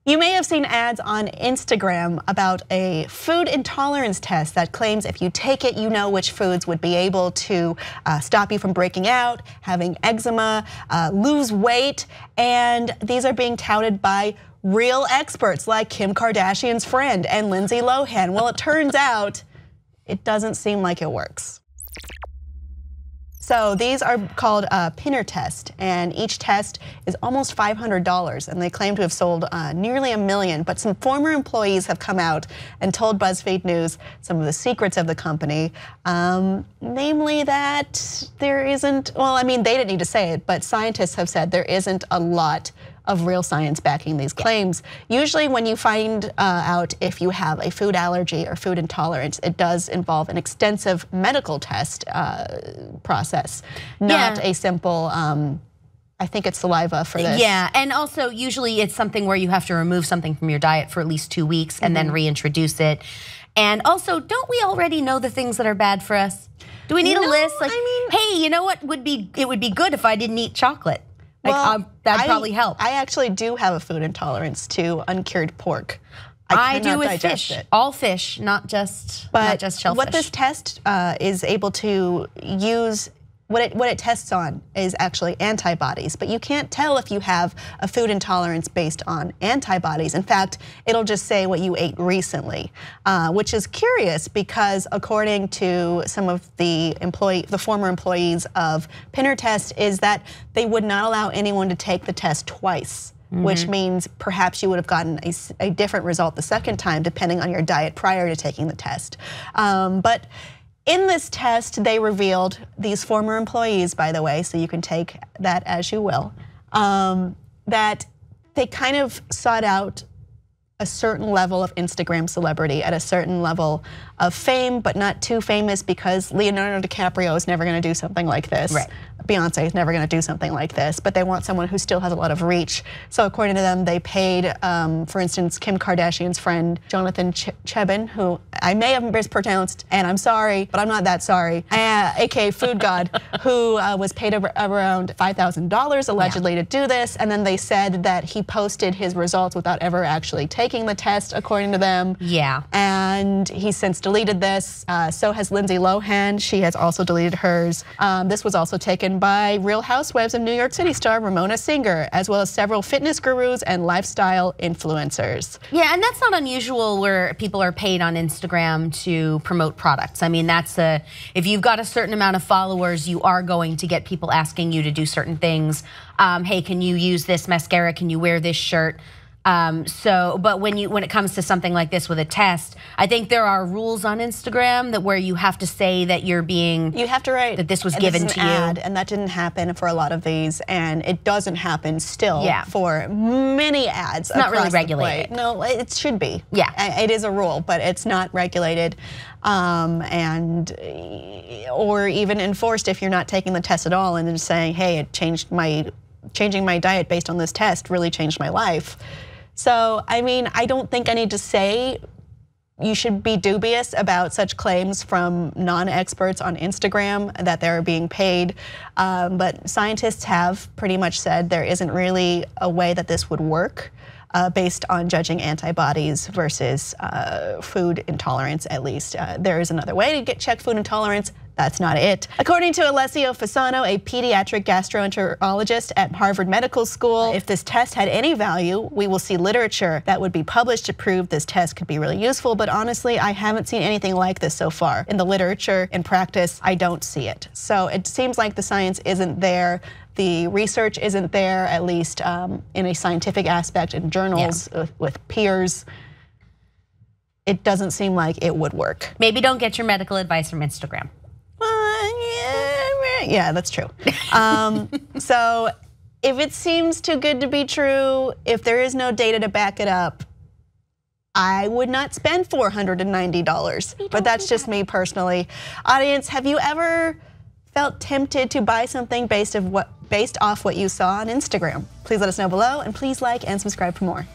You may have seen ads on Instagram about a food intolerance test that claims if you take it, you know which foods would be able to stop you from breaking out, having eczema, lose weight, and these are being touted by real experts like Kim Kardashian's friend and Lindsay Lohan. Well, it turns out it doesn't seem like it works. So these are called a pinner test, and each test is almost $500, and they claim to have sold nearly 1 million. But some former employees have come out and told BuzzFeed News some of the secrets of the company, namely that there isn't, well, I mean, they didn't need to say it, but scientists have said there isn't a lot of real science backing these claims. Usually when you find out if you have a food allergy or food intolerance, it does involve an extensive medical test process, not a simple, I think it's saliva for this. Yeah, and also usually it's something where you have to remove something from your diet for at least 2 weeks and then reintroduce it. And also, don't we already know the things that are bad for us? Do we need a list? Like, hey, you know what it would be good if I didn't eat chocolate. Well, that'd probably help. I actually do have a food intolerance to uncured pork. I do with fish, all fish, not just shellfish. What this test is able to use, what it tests on is actually antibodies, but you can't tell if you have a food intolerance based on antibodies. In fact, it'll just say what you ate recently, which is curious because according to some of the former employees of Pinner Test, is that they would not allow anyone to take the test twice. Which means perhaps you would have gotten a different result the second time depending on your diet prior to taking the test. But in this test, they revealed, these former employees, by the way, so you can take that as you will, that they kind of sought out a certain level of Instagram celebrity at a certain level of fame, but not too famous because Leonardo DiCaprio is never gonna do something like this. Right. Beyonce is never gonna do something like this, but they want someone who still has a lot of reach. So according to them, they paid, for instance, Kim Kardashian's friend, Jonathan Chebin, who I may have mispronounced, and I'm sorry, but I'm not that sorry, AKA Food God, who was paid around $5,000 allegedly to do this, and then they said that he posted his results without ever actually taking the test, according to them. Yeah. And he's since deleted this, so has Lindsay Lohan. She has also deleted hers. This was also taken by Real Housewives of New York City star Ramona Singer, as well as several fitness gurus and lifestyle influencers. Yeah, and that's not unusual where people are paid on Instagram to promote products. I mean, if you've got a certain amount of followers, you are going to get people asking you to do certain things. Hey, can you use this mascara? Can you wear this shirt? But when it comes to something like this with a test, I think there are rules on Instagram where you have to say that you have to write that this was given to you, and that didn't happen for a lot of these, and it doesn't happen still for many ads. It's not really regulated. No, it should be. Yeah, it is a rule, but it's not regulated, or even enforced if you're not taking the test at all and then saying, hey, changing my diet based on this test really changed my life. So, I mean, I don't think I need to say you should be dubious about such claims from non-experts on Instagram that they're being paid, but scientists have pretty much said there isn't really a way that this would work based on judging antibodies versus food intolerance, at least. There is another way to check food intolerance. That's not it. According to Alessio Fasano, a pediatric gastroenterologist at Harvard Medical School, if this test had any value, we will see literature that would be published to prove this test could be really useful, but honestly, I haven't seen anything like this so far. In the literature, in practice, I don't see it. So it seems like the science isn't there. The research isn't there, at least in a scientific aspect in journals with peers. It doesn't seem like it would work. Maybe don't get your medical advice from Instagram. Yeah, that's true. So if it seems too good to be true, if there is no data to back it up, I would not spend $490, but that's just me personally. Audience, have you ever felt tempted to buy something based off what you saw on Instagram? Please let us know below, and please like and subscribe for more.